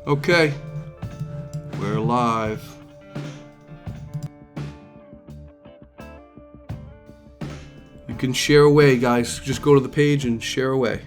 Okay, we're live. You can share away, guys. Just go to the page and share away.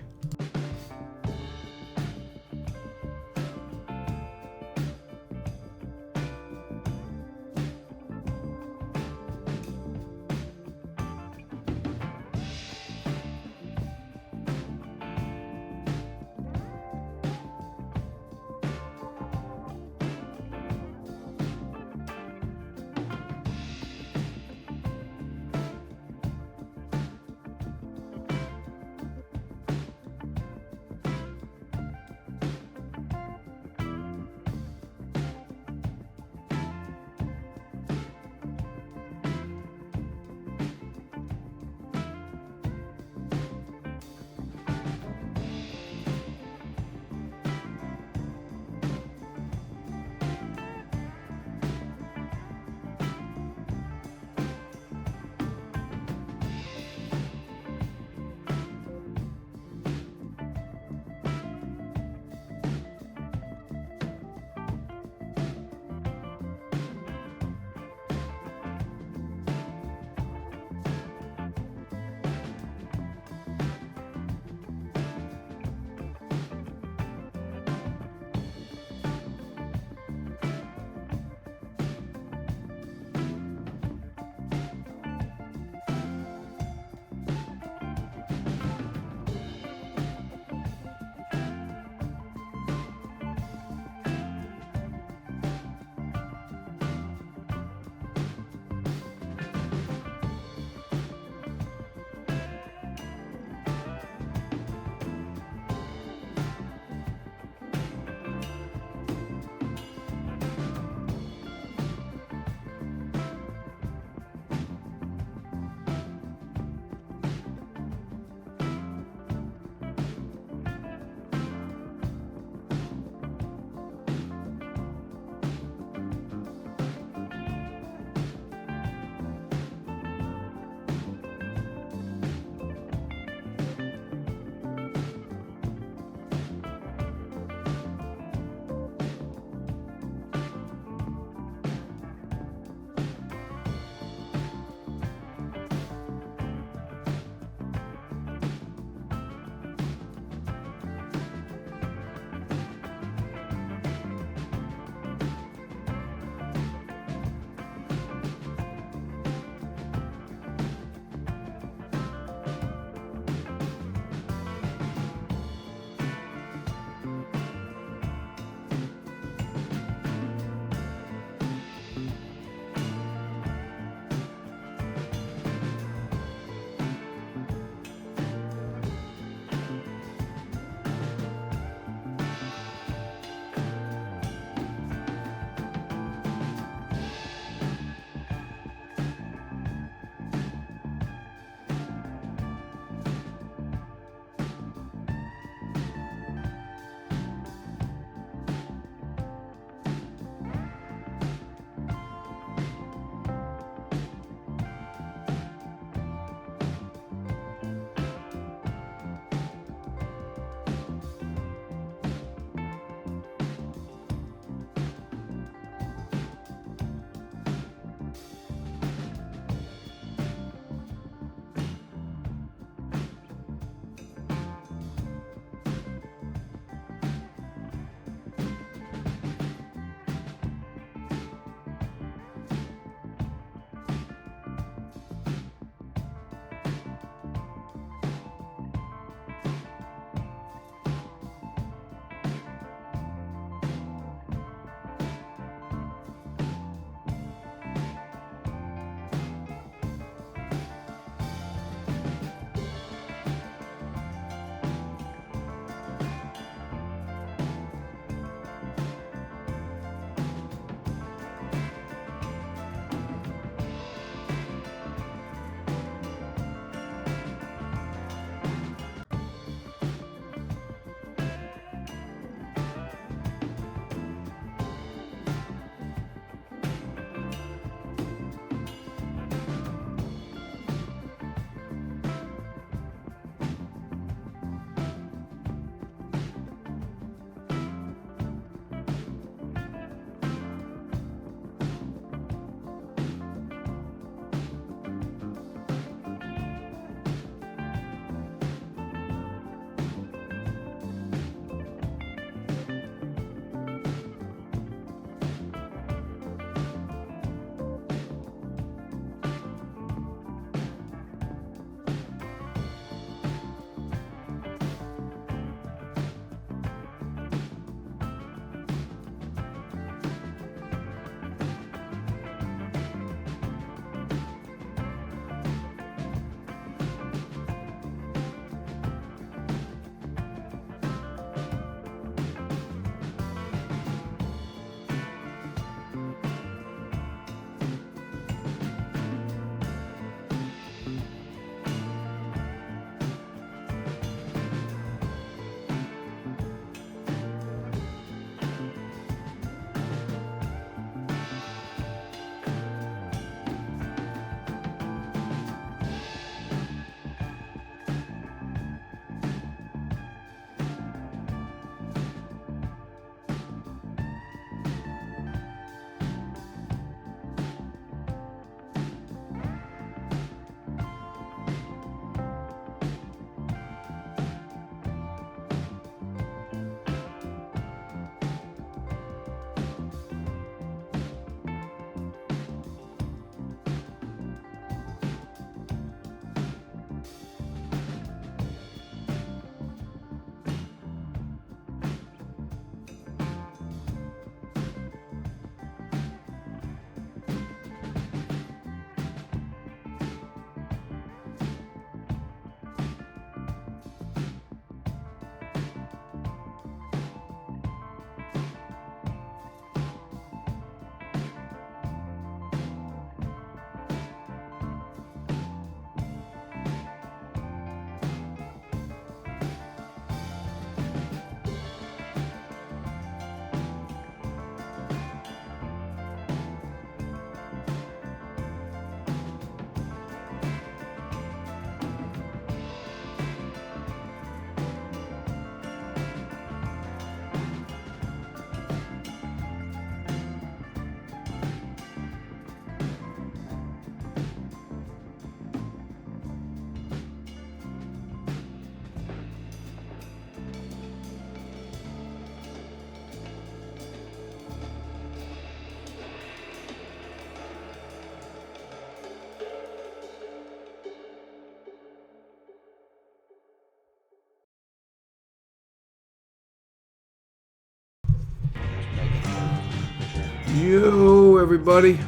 Yo, everybody.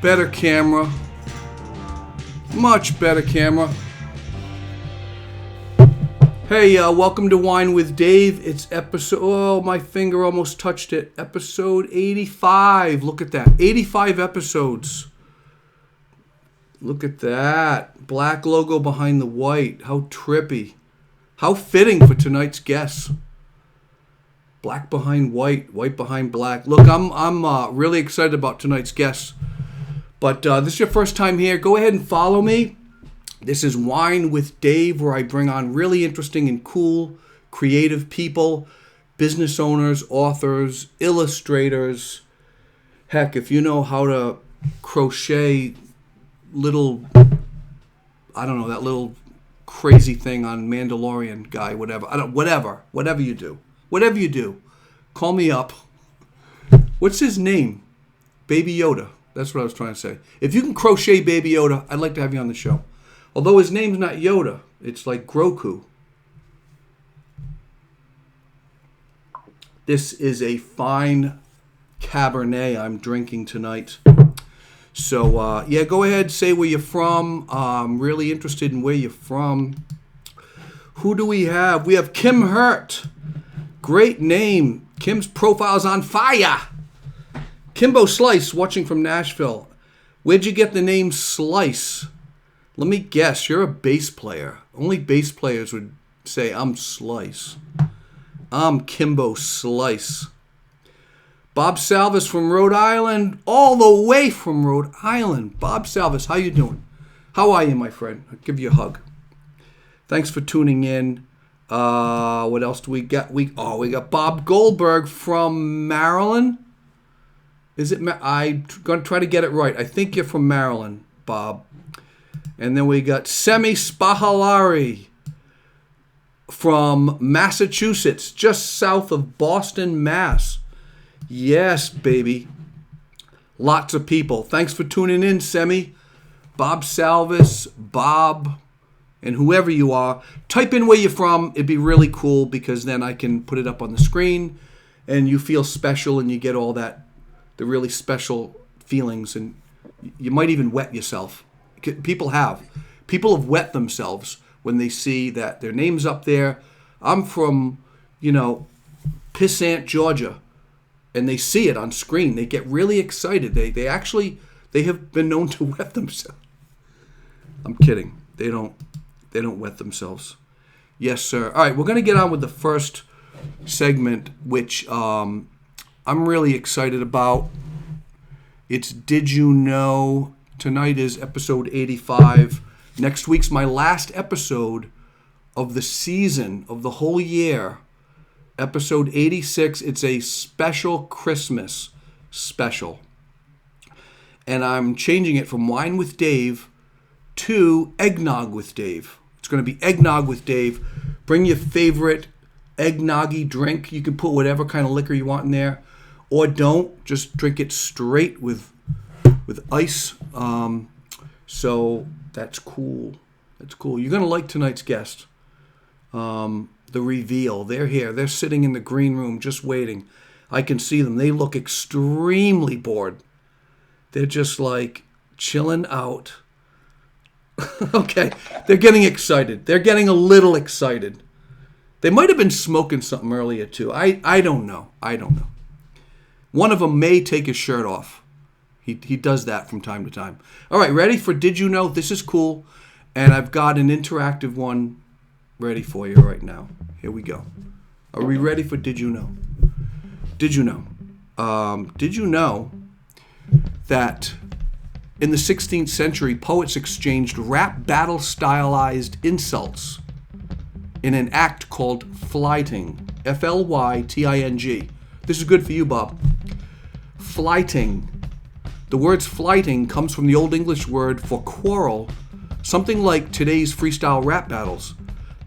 Better camera. Much better camera. Hey, welcome to Wine with Dave. It's episode... Oh, my finger almost touched it. Episode 85. Look at that. 85 episodes. Look at that. Black logo behind the white. How trippy. How fitting for tonight's guest. Black behind white, white behind black. Look, I'm really excited about tonight's guest. But this is your first time here. Go ahead and follow me. This is Wine with Dave, where I bring on really interesting and cool, creative people, business owners, authors, illustrators. Heck, if you know how to crochet little, I don't know, that little crazy thing on Mandalorian guy, whatever. Whatever you do. Whatever you do, call me up. What's his name? Baby Yoda. That's what I was trying to say. If you can crochet Baby Yoda, I'd like to have you on the show. Although his name's not Yoda. It's like Groku. This is a fine Cabernet I'm drinking tonight. So, yeah, go ahead, say where you're from. I'm really interested in where you're from. Who do we have? We have Kim Hurt. Great name. Kim's profile's on fire. Kimbo Slice, watching from Nashville. Where'd you get the name Slice? Let me guess, you're a bass player. Only bass players would say, I'm Slice. I'm Kimbo Slice. Bob Salvis from Rhode Island, all the way from Rhode Island. Bob Salvis, how you doing? How are you, my friend? I'll give you a hug. Thanks for tuning in. What else do we got? We got Bob Goldberg from Maryland. Is it? I'm going to try to get it right. I think you're from Maryland, Bob. And then we got Semi Spahalari from Massachusetts, just south of Boston, Mass. Yes, baby. Lots of people. Thanks for tuning in, Semi. Bob Salvis, Bob, and whoever you are, type in where you're from. It'd be really cool because then I can put it up on the screen and you feel special and you get all that, the really special feelings, and you might even wet yourself. People have wet themselves when they see that their name's up there. I'm from, Pissant, Georgia, and they see it on screen. They get really excited. They have been known to wet themselves. I'm kidding. They don't wet themselves. Yes, sir. All right, we're going to get on with the first segment, which I'm really excited about. It's Did You Know? Tonight is episode 85. Next week's my last episode of the season, of the whole year. Episode 86. It's a special Christmas special. And I'm changing it from Wine with Dave to Eggnog with Dave. It's going to be Eggnog with Dave. Bring your favorite eggnoggy drink. You can put whatever kind of liquor you want in there. Or don't. Just drink it straight with ice. So that's cool. That's cool. You're going to like tonight's guest. The reveal. They're here. They're sitting in the green room just waiting. I can see them. They look extremely bored. They're just like chilling out. Okay, they're getting excited. They're getting a little excited. They might have been smoking something earlier too. I don't know. One of them may take his shirt off. He does that from time to time. All right, ready for Did You Know? This is cool. And I've got an interactive one ready for you right now. Here we go. Are we ready for Did You Know? Did you know? Did you know that in the 16th century, poets exchanged rap battle stylized insults in an act called flyting? Flyting. This is good for you, Bob. Flyting. The word flyting comes from the Old English word for quarrel, something like today's freestyle rap battles.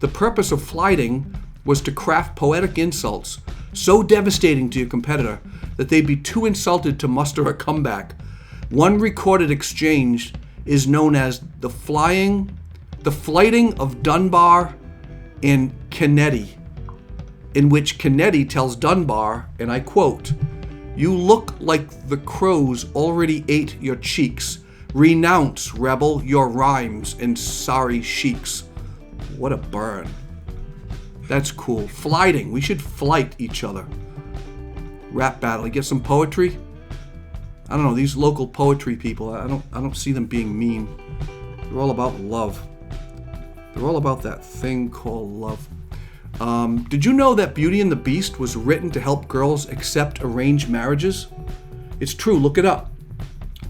The purpose of flyting was to craft poetic insults so devastating to your competitor that they'd be too insulted to muster a comeback. One recorded exchange is known as the flighting of Dunbar and Kennedy, in which Kennedy tells Dunbar, and I quote, You look like the crows already ate your cheeks. Renounce, rebel, your rhymes and sorry sheiks. What a burn. That's cool. Flighting. We should flight each other. Rap battle. You get some poetry? I don't know, these local poetry people, I don't see them being mean. They're all about love. They're all about that thing called love. Did you know that Beauty and the Beast was written to help girls accept arranged marriages? It's true, look it up.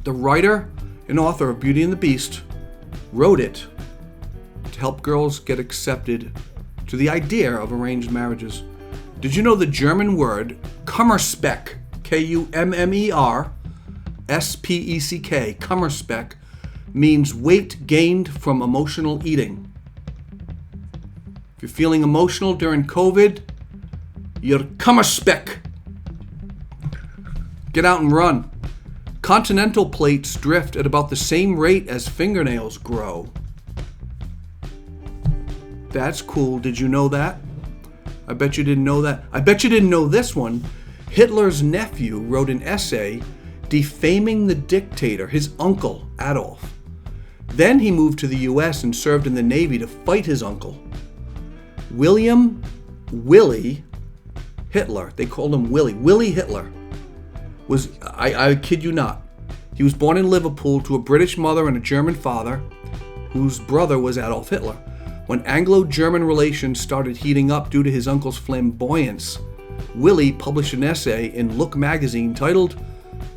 The writer and author of Beauty and the Beast wrote it to help girls get accepted to the idea of arranged marriages. Did you know the German word Kummerspeck, Kummerspec, Kummerspeck, means weight gained from emotional eating? If you're feeling emotional during COVID, you're Kummerspeck. Get out and run. Continental plates drift at about the same rate as fingernails grow. That's cool. Did you know that? I bet you didn't know that. I bet you didn't know this one. Hitler's nephew wrote an essay defaming the dictator, his uncle, Adolf. Then he moved to the US and served in the Navy to fight his uncle. Willie Hitler, they called him Willie Hitler, was, I kid you not, he was born in Liverpool to a British mother and a German father, whose brother was Adolf Hitler. When Anglo-German relations started heating up due to his uncle's flamboyance, Willie published an essay in Look magazine titled,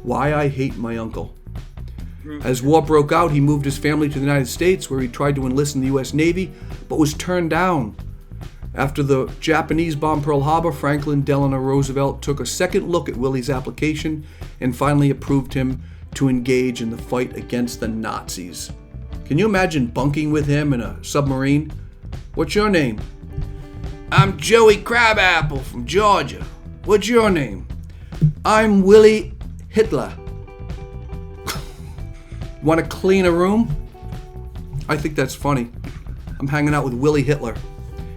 Why I Hate My Uncle. As war broke out, he moved his family to the United States, where he tried to enlist in the US Navy, but was turned down. After the Japanese bombed Pearl Harbor, Franklin Delano Roosevelt took a second look at Willie's application and finally approved him to engage in the fight against the Nazis. Can you imagine bunking with him in a submarine? What's your name? I'm Joey Crabapple from Georgia. What's your name? I'm Willie Hitler. Want to clean a room? I think that's funny. I'm hanging out with Willie Hitler.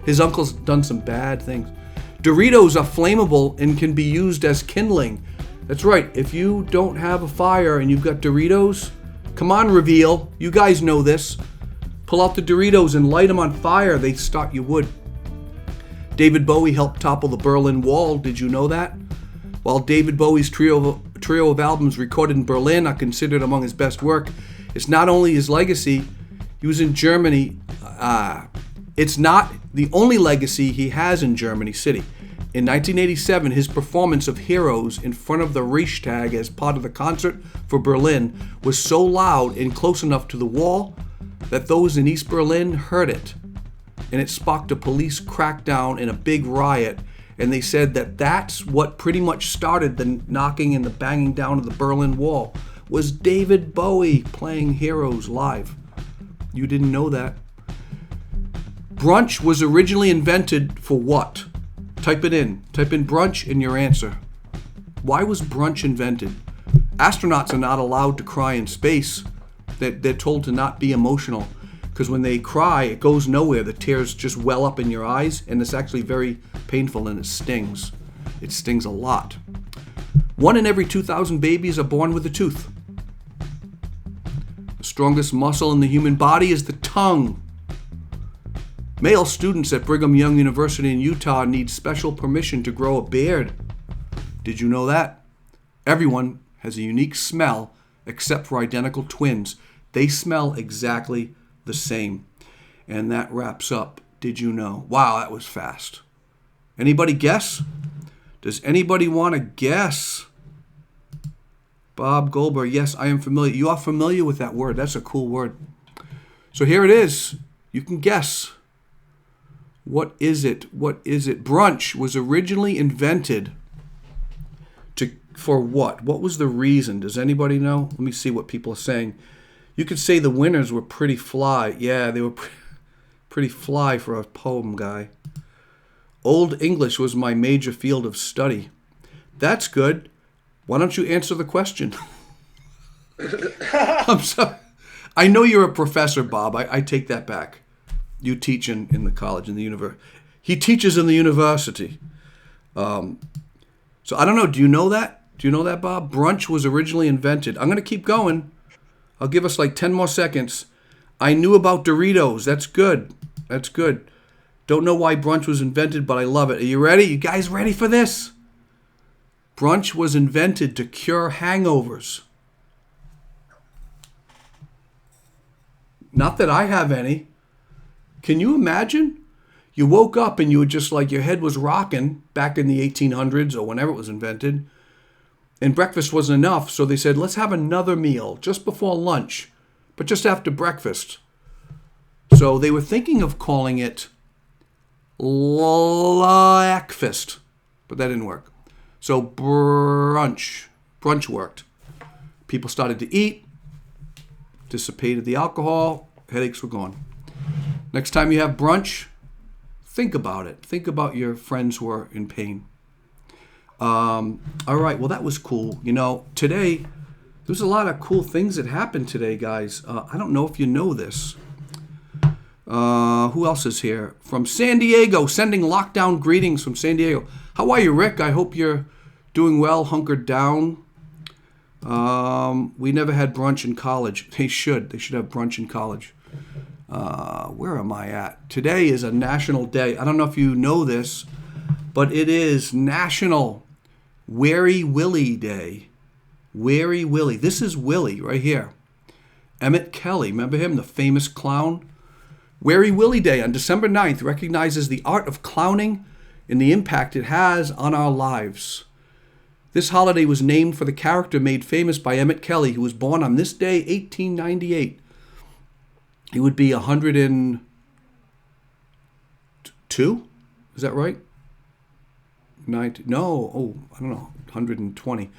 His uncle's done some bad things. Doritos are flammable and can be used as kindling. That's right. If you don't have a fire and you've got Doritos, come on, Reveal. You guys know this. Pull out the Doritos and light them on fire. They start your wood. David Bowie helped topple the Berlin Wall. Did you know that? While David Bowie's trio of albums recorded in Berlin are considered among his best work, it's not only his legacy. He was in Germany. It's not the only legacy he has in Germany City. In 1987, his performance of Heroes in front of the Reichstag as part of the concert for Berlin was so loud and close enough to the wall that those in East Berlin heard it. And it sparked a police crackdown and a big riot. And they said that that's what pretty much started the knocking and the banging down of the Berlin Wall, was David Bowie playing Heroes live. You didn't know that. Brunch was originally invented for what? Type it in. Type in brunch and your answer. Why was brunch invented? Astronauts are not allowed to cry in space. They're told to not be emotional, because when they cry, it goes nowhere. The tears just well up in your eyes, and it's actually very painful and it stings. It stings a lot. 1 in every 2,000 babies are born with a tooth. The strongest muscle in the human body is the tongue. Male students at Brigham Young University in Utah need special permission to grow a beard. Did you know that? Everyone has a unique smell except for identical twins. They smell exactly the same. And that wraps up Did You Know? Wow, that was fast. Anybody guess? Does anybody want to guess? Bob Goldberg, yes, I am familiar. You are familiar with that word. That's a cool word. So here it is. You can guess. What is it? What is it? Brunch was originally invented for what? What was the reason? Does anybody know? Let me see what people are saying. You could say the winners were pretty fly. Yeah, they were pretty fly for a poem guy. Old English was my major field of study. That's good. Why don't you answer the question? I'm sorry. I know you're a professor, Bob. I take that back. You teach in the college, in the university. He teaches in the university. So I don't know. Do you know that? Do you know that, Bob? Brunch was originally invented. I'm going to keep going. I'll give us like 10 more seconds. I knew about Doritos. That's good. That's good. Don't know why brunch was invented, but I love it. Are you ready? You guys ready for this? Brunch was invented to cure hangovers. Not that I have any. Can you imagine? You woke up and you were just like your head was rocking back in the 1800s or whenever it was invented. And breakfast wasn't enough, so they said, let's have another meal just before lunch, but just after breakfast. So they were thinking of calling it breakfast, but that didn't work. So brunch worked. People started to eat, dissipated the alcohol, headaches were gone. Next time you have brunch, think about it. Think about your friends who are in pain. All right, well, that was cool. You know, today, there's a lot of cool things that happened today, guys. I don't know if you know this. Who else is here? From San Diego, sending lockdown greetings from San Diego. How are you, Rick? I hope you're doing well, hunkered down. We never had brunch in college. They should. They should have brunch in college. Where am I at? Today is a national day. I don't know if you know this, but it is National Wary Willie Day. Wary Willie. This is Willie right here. Emmett Kelly. Remember him, the famous clown? Wary Willie Day on December 9th recognizes the art of clowning and the impact it has on our lives. This holiday was named for the character made famous by Emmett Kelly, who was born on this day, 1898. He would be 102? Is that right? 120.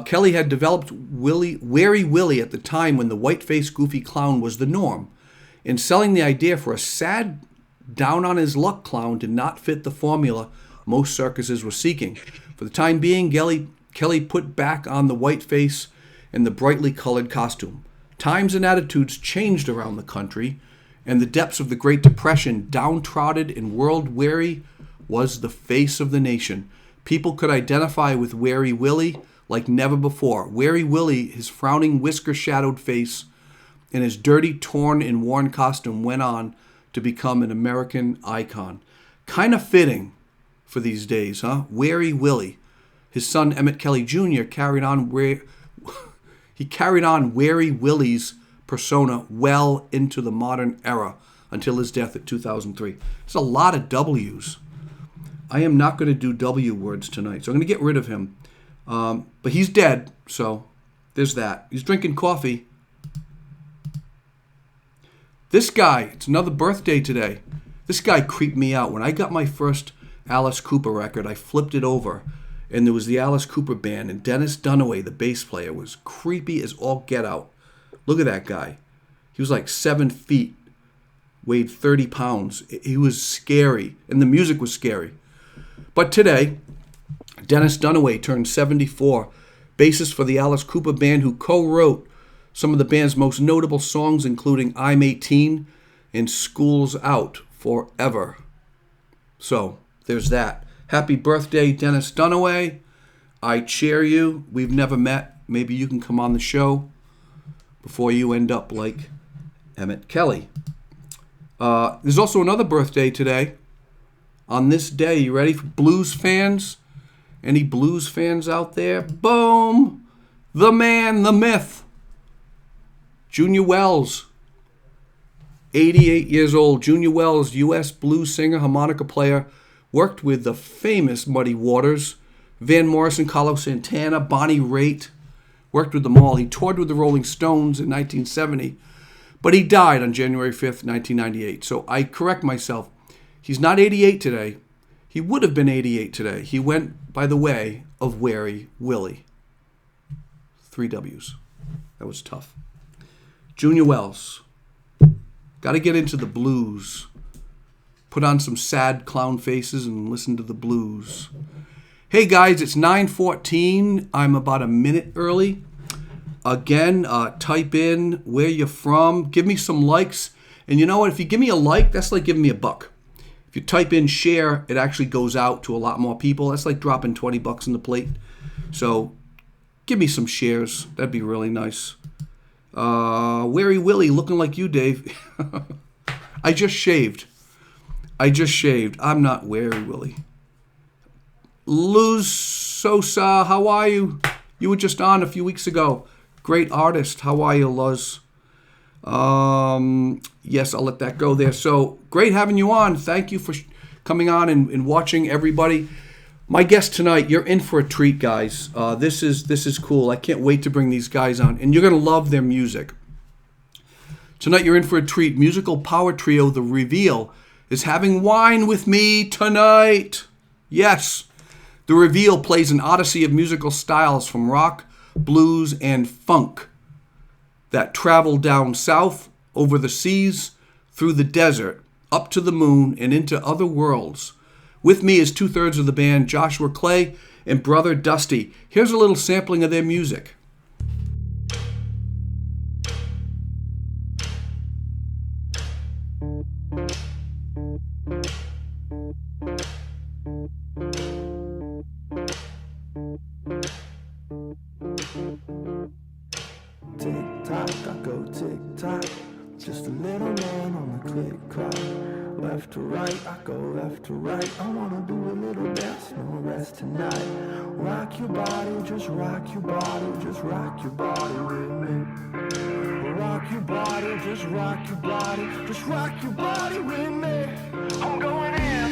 Kelly had developed Wary Willie at the time when the white-faced goofy clown was the norm. And selling the idea for a sad, down-on-his-luck clown did not fit the formula most circuses were seeking. For the time being, Kelly put back on the white face and the brightly colored costume. Times and attitudes changed around the country, and the depths of the Great Depression, downtrodden and world-weary, was the face of the nation. People could identify with Wary Willie like never before. Wary Willie, his frowning, whisker-shadowed face, and his dirty, torn, and worn costume went on to become an American icon. Kind of fitting for these days, huh? Wary Willie. His son, Emmett Kelly Jr., carried on Wary Willie's persona well into the modern era until his death in 2003. There's a lot of W's. I am not going to do W words tonight, so I'm going to get rid of him. But he's dead, so there's that. He's drinking coffee. This guy, it's another birthday today. This guy creeped me out. When I got my first Alice Cooper record, I flipped it over, and there was the Alice Cooper band, and Dennis Dunaway, the bass player, was creepy as all get out. Look at that guy. He was like 7 feet, weighed 30 pounds. He was scary, and the music was scary. But today, Dennis Dunaway turned 74, bassist for the Alice Cooper band, who co-wrote some of the band's most notable songs, including I'm 18 and School's Out Forever. So, there's that. Happy birthday, Dennis Dunaway. I cheer you. We've never met. Maybe you can come on the show before you end up like Emmett Kelly. There's also another birthday today. On this day, you ready for blues fans? Any blues fans out there? Boom! The man, the myth. Junior Wells, 88 years old. Junior Wells, U.S. blues singer, harmonica player, worked with the famous Muddy Waters, Van Morrison, Carlos Santana, Bonnie Raitt, worked with them all. He toured with the Rolling Stones in 1970, but he died on January 5th, 1998. So I correct myself. He's not 88 today. He would have been 88 today. He went by the way of Wary Willie. 3 W's. That was tough. Junior Wells. Got to get into the blues. Put on some sad clown faces and listen to the blues. Hey guys, it's 9:14. I'm about a minute early. Again, type in where you're from. Give me some likes. And you know what? If you give me a like, that's like giving me $1. If you type in share, it actually goes out to a lot more people. That's like dropping $20 in the plate. So give me some shares. That'd be really nice. Weary Willie, looking like you, Dave. I just shaved. I'm not Weary Willie. Luz Sosa, how are you? You were just on a few weeks ago. Great artist. How are you, Luz? Yes, I'll let that go there. So great having you on. Thank you for coming on and watching, everybody. My guest tonight, you're in for a treat, guys. This is cool. I can't wait to bring these guys on, and you're going to love their music. Tonight, you're in for a treat. Musical power trio, The Reveal, is having wine with me tonight. Yes, The Reveal plays an odyssey of musical styles from rock, blues, and funk that travel down south, over the seas, through the desert, up to the moon, and into other worlds. With me is 2/3 of the band, Joshua Clay and brother Dusty. Here's a little sampling of their music. Tick-tock, I go tick-tock. Just a little man on the click-clock. Left to right, I go left to right. I wanna do a little dance, no rest tonight. Rock your body, just rock your body, just rock your body with me. Rock your body, just rock your body, just rock your body with me. I'm going in,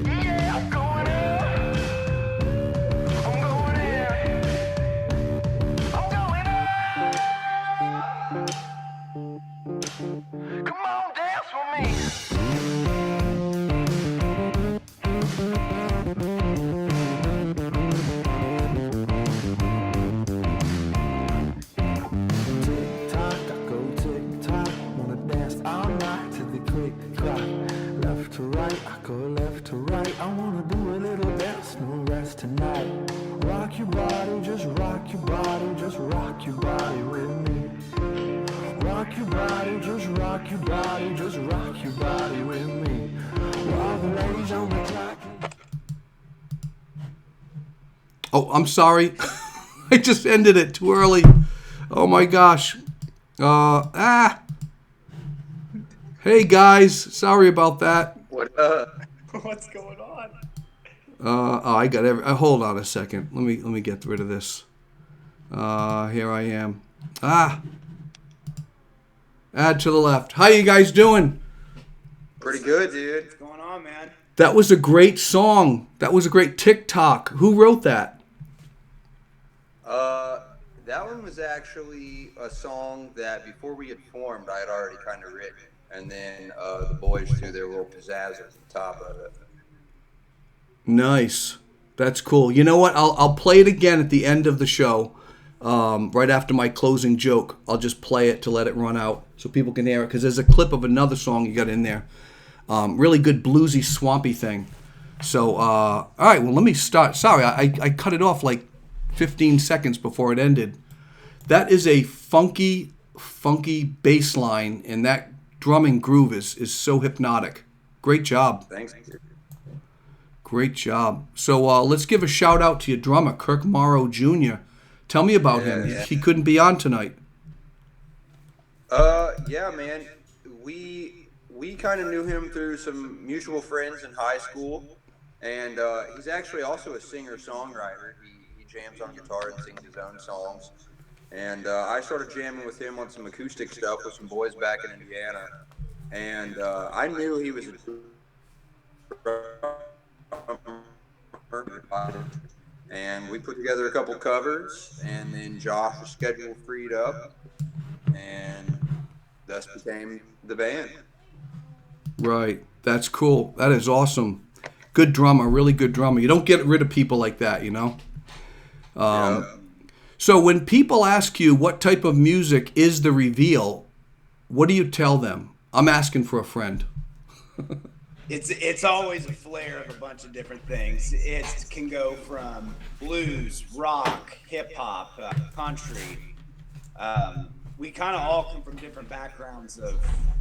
yeah, I'm going in. I'm going in, I'm going in. Come on, dance with me. I wanna do a little dance, no rest tonight. Rock your body, just rock your body, just rock your body with me. Rock your body, just rock your body, just rock your body with me. While the ladies on the clock. Oh, I'm sorry. I just ended it too early. Oh my gosh. Hey guys, sorry about that. What What's going on? I got hold on a second. Let me get rid of this. Here I am. Add to the left. How you guys doing? Pretty good, dude. What's going on, man? That was a great song. That was a great TikTok. Who wrote that? That one was actually a song that before we had formed, I had already kind of written. And then the boys threw their little pizzazz at the top of it. Nice. That's cool. You know what? I'll play it again at the end of the show, right after my closing joke. I'll just play it to let it run out so people can hear it, because there's a clip of another song you got in there. Really good bluesy, swampy thing. So, all right, well, let me start. Sorry, I cut it off like 15 seconds before it ended. That is a funky bass line, and that drumming groove is so hypnotic. Great job. Thanks. Great job. So let's give a shout out to your drummer, Kirk Morrow Jr. Tell me about him. Yeah. He couldn't be on tonight. Yeah, man. We kind of knew him through some mutual friends in high school, and he's actually also a singer-songwriter. He jams on guitar and sings his own songs. And I started jamming with him on some acoustic stuff with some boys back in Indiana. And I knew he was a drummer. And we put together a couple covers, and then Josh's schedule freed up, and thus became the band. Right. That's cool. That is awesome. Good drummer, really good drummer. You don't get rid of people like that, you know? Yeah. So when people ask you what type of music is The Reveal, what do you tell them? I'm asking for a friend. It's always a flare of a bunch of different things. It can go from blues, rock, hip hop, country. We kind of all come from different backgrounds of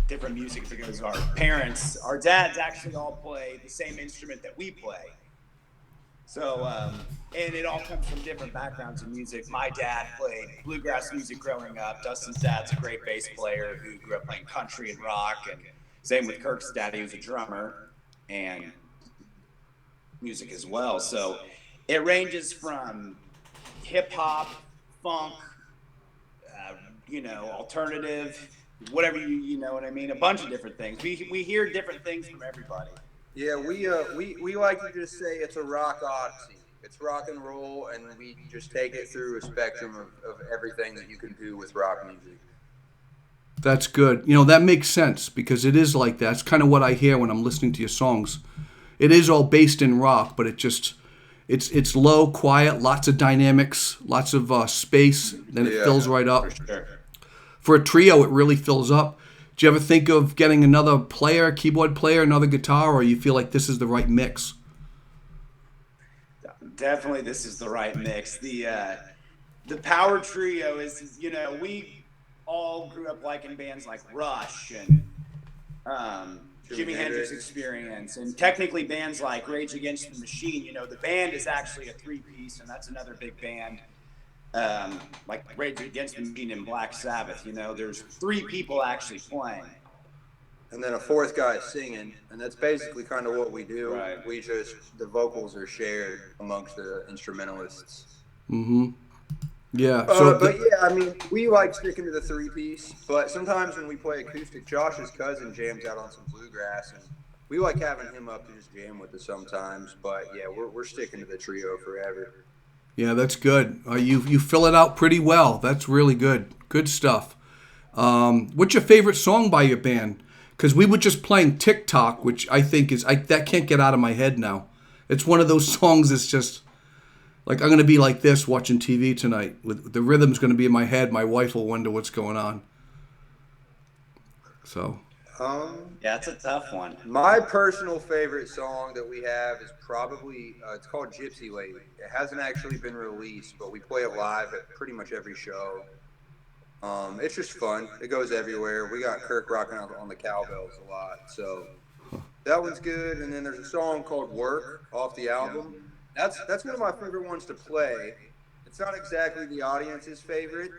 different music because our dads actually all play the same instrument that we play. So, and it all comes from different backgrounds in music. My dad played bluegrass music growing up. Dustin's dad's a great bass player who grew up playing country and rock. And same with Kirk's dad, he was a drummer and music as well. So it ranges from hip hop, funk, alternative, whatever you know what I mean. A bunch of different things. We hear different things from everybody. Yeah, we like to just say it's a rock odyssey. It's rock and roll, and we just take it through a spectrum of everything that you can do with rock music. That's good. You know, that makes sense because it is like that. It's kind of what I hear when I'm listening to your songs. It is all based in rock, but it's low, quiet, lots of dynamics, lots of space, then it fills right up. For sure. For a trio, it really fills up. Do you ever think of getting another player, keyboard player, another guitar, or you feel like this is the right mix? Definitely, this is the right mix. The power trio is, we all grew up liking bands like Rush and Jimi Hendrix Experience, and technically bands like Rage Against the Machine. The band is actually a three-piece, and that's another big band. Like Rage Against the Machine and Black Sabbath, there's three people actually playing. And then a fourth guy singing, and that's basically kind of what we do. Right. The vocals are shared amongst the instrumentalists. Mm-hmm. Yeah. We like sticking to the three-piece, but sometimes when we play acoustic, Josh's cousin jams out on some bluegrass, and we like having him up to just jam with us sometimes. But yeah, we're sticking to the trio forever. Yeah, that's good. You fill it out pretty well. That's really good. Good stuff. What's your favorite song by your band? Because we were just playing TikTok, which I think that can't get out of my head now. It's one of those songs that's just like I'm going to be like this watching TV tonight. With the rhythm's going to be in my head. My wife will wonder what's going on. So. Yeah, it's a tough one. My personal favorite song that we have is probably, it's called Gypsy Lady. It hasn't actually been released, but we play it live at pretty much every show. It's just fun. It goes everywhere. We got Kirk rocking out on the cowbells a lot. So that one's good. And then there's a song called Work off the album. That's one of my favorite ones to play. It's not exactly the audience's favorite,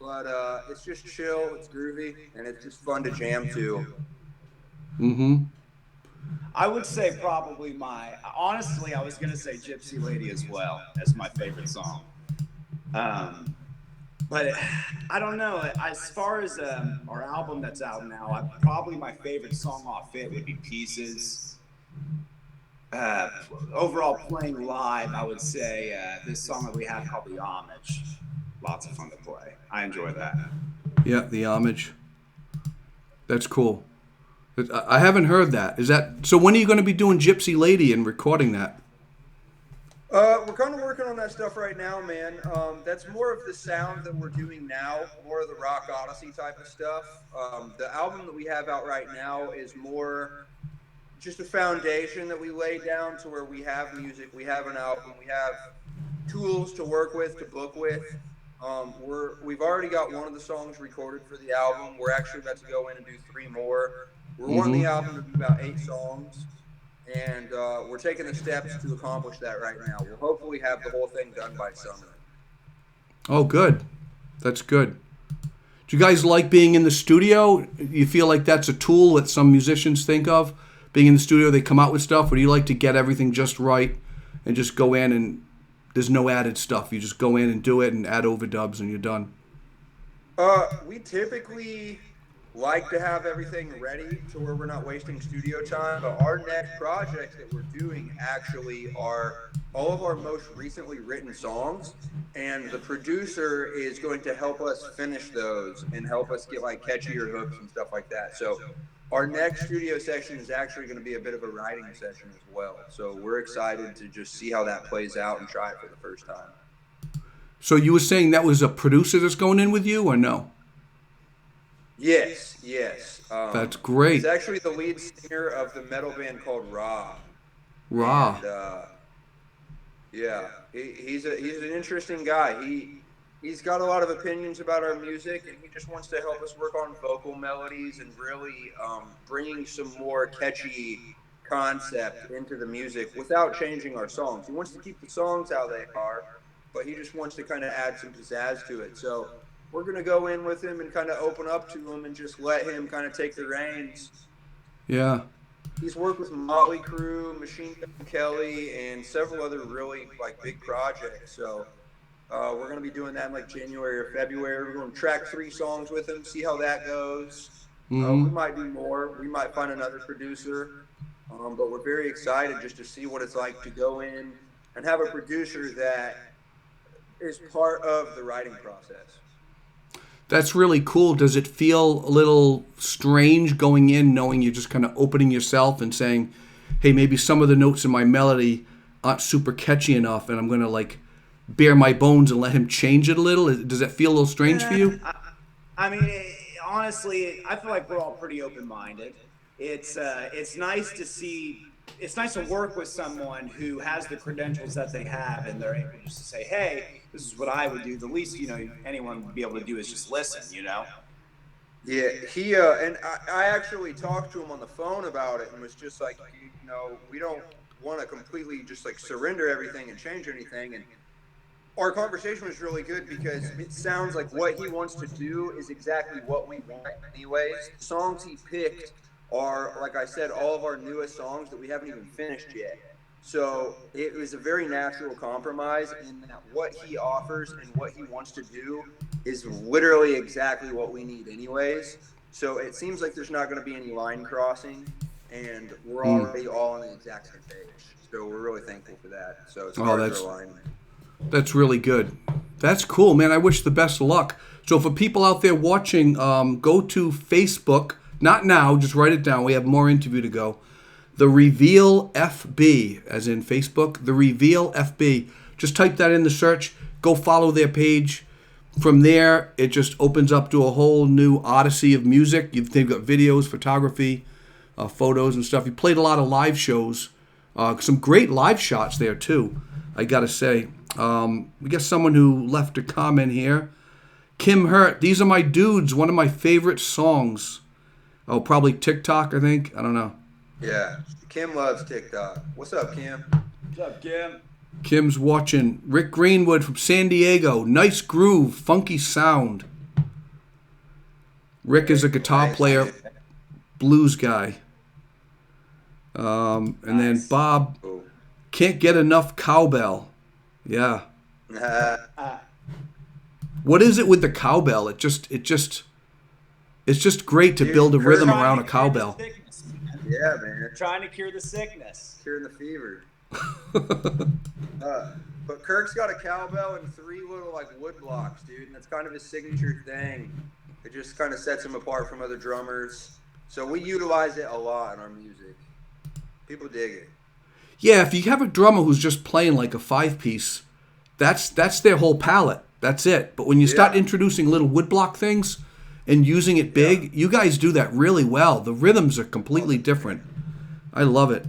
but it's just chill, it's groovy, and it's just fun to jam to. Mm-hmm. I would say probably honestly, I was going to say Gypsy Lady as well as my favorite song. But I don't know. As far as our album that's out now, probably my favorite song off it would be Pieces. Overall, playing live, I would say this song that we have called The Homage. Lots of fun to play. I enjoy that. Yeah, The Homage. That's cool. I haven't heard that. So when are you going to be doing Gypsy Lady and recording that? We're kind of working on that stuff right now, man. That's more of the sound that we're doing now, more of the rock odyssey type of stuff. The album that we have out right now is more just a foundation that we laid down to where we have music, we have an album, we have tools to work with, to book with. We've already got one of the songs recorded for the album. We're actually about to go in and do 3 more. We're wanting the album to be about 8 songs. And we're taking the steps to accomplish that right now. We'll hopefully have the whole thing done by summer. Oh, good. That's good. Do you guys like being in the studio? You feel like that's a tool that some musicians think of? Being in the studio, they come out with stuff? Or do you like to get everything just right and just go in and there's no added stuff? You just go in and do it and add overdubs and you're done? We typically like to have everything ready to where we're not wasting studio time. But our next projects that we're doing actually are all of our most recently written songs, and the producer is going to help us finish those and help us get like catchier hooks and stuff like that. So our next studio session is actually going to be a bit of a writing session as well. So we're excited to just see how that plays out and try it for the first time. So you were saying that was a producer that's going in with you, or no? Yes. That's great. He's actually the lead singer of the metal band called Ra. And, yeah, he's an interesting guy. He's got a lot of opinions about our music, and he just wants to help us work on vocal melodies and really bringing some more catchy concept into the music without changing our songs. He wants to keep the songs how they are, but he just wants to kind of add some pizzazz to it. So we're going to go in with him and kind of open up to him and just let him kind of take the reins. Yeah. He's worked with Motley Crue, Machine Gun Kelly, and several other really like big projects. So we're going to be doing that in like January or February. We're going to track 3 songs with him, see how that goes. We might do more. We might find another producer. But we're very excited just to see what it's like to go in and have a producer that is part of the writing process. That's really cool. Does it feel a little strange going in knowing you're just kind of opening yourself and saying, hey, maybe some of the notes in my melody aren't super catchy enough and I'm going to like bare my bones and let him change it a little? Does that feel a little strange for you? I mean, honestly, I feel like we're all pretty open-minded. It's nice to see. It's nice to work with someone who has the credentials that they have, and they're able just to say, "Hey, this is what I would do." The least anyone would be able to do is just listen. Yeah, he and I actually talked to him on the phone about it and was just like, we don't want to completely just like surrender everything and change anything. And our conversation was really good because it sounds like what he wants to do is exactly what we want anyways. The songs he picked are, like I said, all of our newest songs that we haven't even finished yet. So it was a very natural compromise in that what he offers and what he wants to do is literally exactly what we need anyways. So it seems like there's not going to be any line crossing, and we're already all on the exact same page. So we're really thankful for that. So it's hard to align. That's really good. That's cool, man. I wish the best of luck. So for people out there watching, go to Facebook. Not now, just write it down. We have more interview to go. The Reveal FB, as in Facebook. The Reveal FB. Just type that in the search. Go follow their page. From there, it just opens up to a whole new odyssey of music. They've got videos, photography, photos and stuff. You played a lot of live shows. Some great live shots there, too, I got to say. We got someone who left a comment here. Kim Hurt, these are my dudes. One of my favorite songs. Oh, probably TikTok, I think. I don't know. Yeah, Kim loves TikTok. What's up, Kim? What's up, Kim? Kim's watching. Rick Greenwood from San Diego. Nice groove, funky sound. Rick is a guitar player, blues guy. And then Bob, can't get enough cowbell. Yeah. What is it with the cowbell? It's just great to build a rhythm around a cowbell. Yeah, man. Trying to cure the sickness. Curing the fever. But Kirk's got a cowbell and 3 little like wood blocks, dude, and that's kind of his signature thing. It just kind of sets him apart from other drummers. So we utilize it a lot in our music. People dig it. Yeah, if you have a drummer who's just playing like a 5-piece, that's their whole palette. That's it. But when you start introducing little woodblock things and using it big, you guys do that really well. The rhythms are completely different. I love it.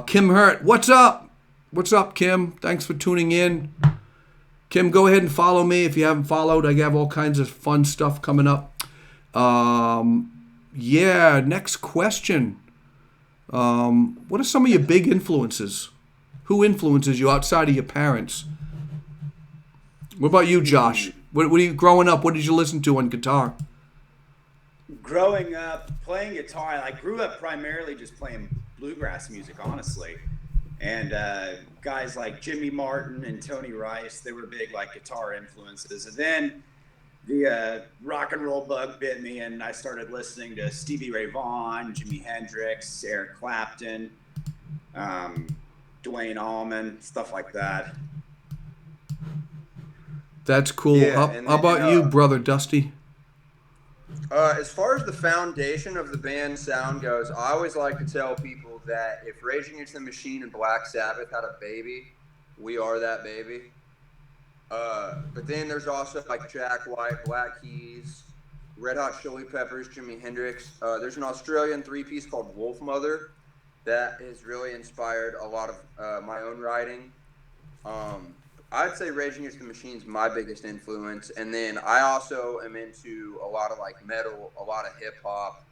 Kim Hurt, what's up? What's up, Kim? Thanks for tuning in. Kim, go ahead and follow me if you haven't followed. I have all kinds of fun stuff coming up. Next question. What are some of your big influences? Who influences you outside of your parents? What about you, Josh? What are you growing up? What did you listen to on guitar? Growing up, playing guitar, I grew up primarily just playing bluegrass music, honestly. And guys like Jimmy Martin and Tony Rice, they were big like guitar influences. And then the rock and roll bug bit me, and I started listening to Stevie Ray Vaughan, Jimi Hendrix, Eric Clapton, Duane Allman, stuff like that. That's cool. Yeah, how about you, brother Dusty? As far as the foundation of the band sound goes, I always like to tell people that if Rage Against the Machine and Black Sabbath had a baby, we are that baby. But then there's also like Jack White, Black Keys, Red Hot Chili Peppers, Jimi Hendrix. There's an Australian 3-piece called Wolf Mother that has really inspired a lot of my own writing. I'd say Rage Against the Machine's my biggest influence, and then I also am into a lot of like metal, a lot of hip hop.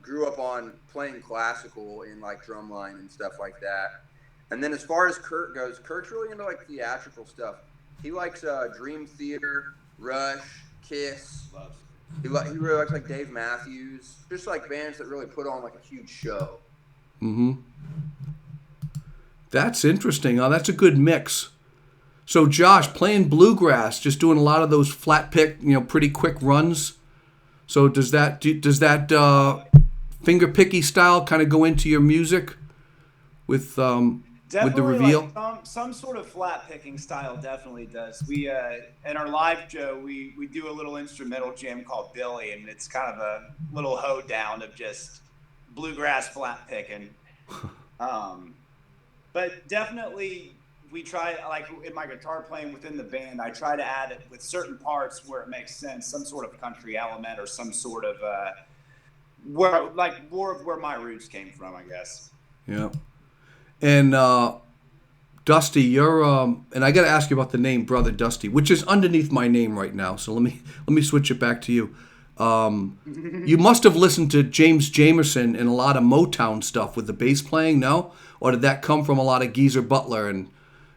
grew up on playing classical in like drumline and stuff like that. And then as far as Kurt goes, Kurt's really into like theatrical stuff. He likes Dream Theater, Rush, Kiss. He really likes like Dave Matthews, just like bands that really put on like a huge show. Mm-hmm. That's interesting. Oh, that's a good mix. So Josh, playing bluegrass, just doing a lot of those flat pick, pretty quick runs. So does that finger picky style kind of go into your music with the reveal? Like some sort of flat picking style definitely does. We in our live show we do a little instrumental jam called Billy, and it's kind of a little hoedown of just bluegrass flat picking. But definitely we try, like in my guitar playing within the band, I try to add it with certain parts where it makes sense, some sort of country element or some sort of where like more of where my roots came from, I guess. Yeah. And Dusty, you're and I got to ask you about the name Brother Dusty, which is underneath my name right now. So let me switch it back to you. You must have listened to James Jamerson and a lot of Motown stuff with the bass playing, no? Or did that come from a lot of Geezer Butler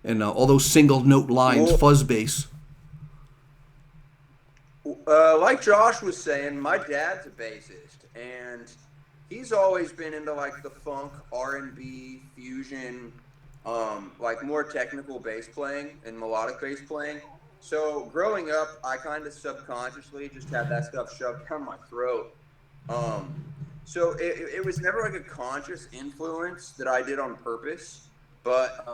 and all those single note lines, fuzz bass? Like Josh was saying, my dad's a bassist, and he's always been into like the funk, R&B, fusion, like more technical bass playing and melodic bass playing. So growing up, I kind of subconsciously just had that stuff shoved down my throat. So it was never like a conscious influence that I did on purpose. But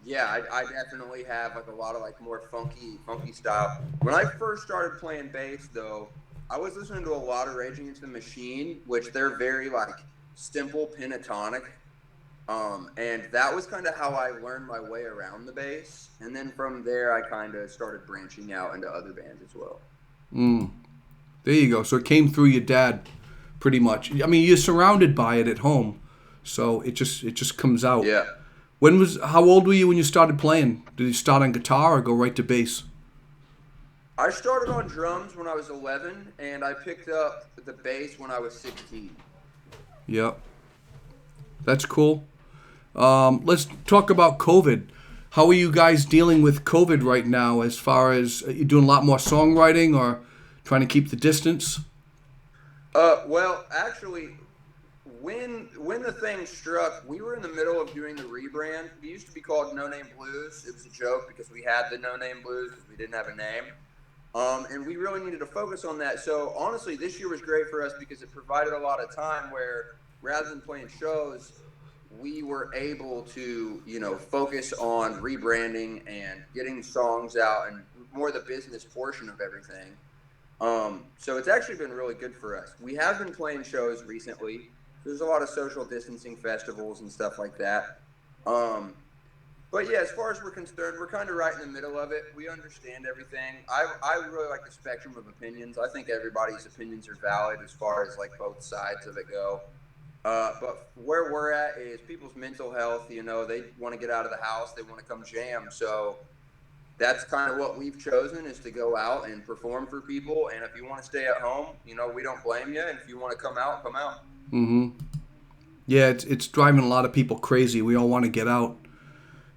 yeah, I definitely have like a lot of like more funky style. When I first started playing bass, though, I was listening to a lot of Rage Against the Machine, which they're very like simple pentatonic. And that was kind of how I learned my way around the bass. And then from there, I kind of started branching out into other bands as well. There you go. So it came through your dad, pretty much. I mean, you're surrounded by it at home, so it just comes out. Yeah. How old were you when you started playing? Did you start on guitar or go right to bass? I started on drums when I was 11, and I picked up the bass when I was 16. Yep. That's cool. Let's talk about COVID. How are you guys dealing with COVID right now as far as you doing a lot more songwriting or trying to keep the distance? Well, actually, when the thing struck, we were in the middle of doing the rebrand. We used to be called No Name Blues. It was a joke because we had the No Name Blues because we didn't have a name. And we really needed to focus on that. So honestly, this year was great for us because it provided a lot of time where rather than playing shows, we were able to, focus on rebranding and getting songs out and more the business portion of everything. So it's actually been really good for us. We have been playing shows recently. There's a lot of social distancing festivals and stuff like that. But yeah, as far as we're concerned, we're kind of right in the middle of it. We understand everything. I really like the spectrum of opinions. I think everybody's opinions are valid as far as like both sides of it go. But where we're at is people's mental health. They want to get out of the house. They want to come jam. So that's kind of what we've chosen is to go out and perform for people. And if you want to stay at home, we don't blame you. And if you want to come out, come out. Mm-hmm. Yeah, it's driving a lot of people crazy. We all want to get out.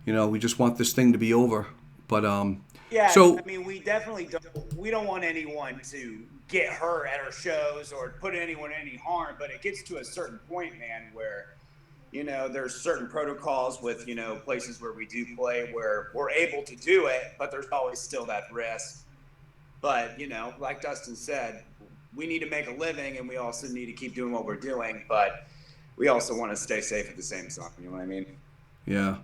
We just want this thing to be over. But yeah, so I mean, we definitely don't want anyone to get hurt at our shows or put anyone any harm. But it gets to a certain point, man, where there's certain protocols with places where we do play where we're able to do it, but there's always still that risk. But like Dustin said, we need to make a living, and we also need to keep doing what we're doing. But we also want to stay safe at the same time. You know what I mean? Yeah.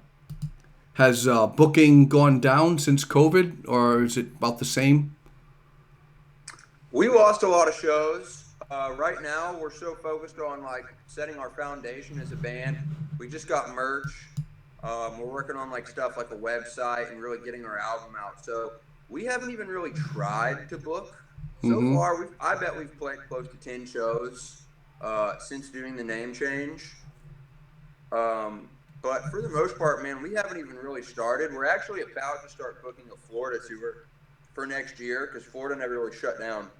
Has booking gone down since COVID, or is it about the same? We lost a lot of shows. Right now, we're so focused on like setting our foundation as a band. We just got merch. We're working on like stuff like a website and really getting our album out. So we haven't even really tried to book. So far, I bet we've played close to 10 shows since doing the name change. But for the most part, man, we haven't even really started. We're actually about to start booking a Florida tour for next year because Florida never really shut down.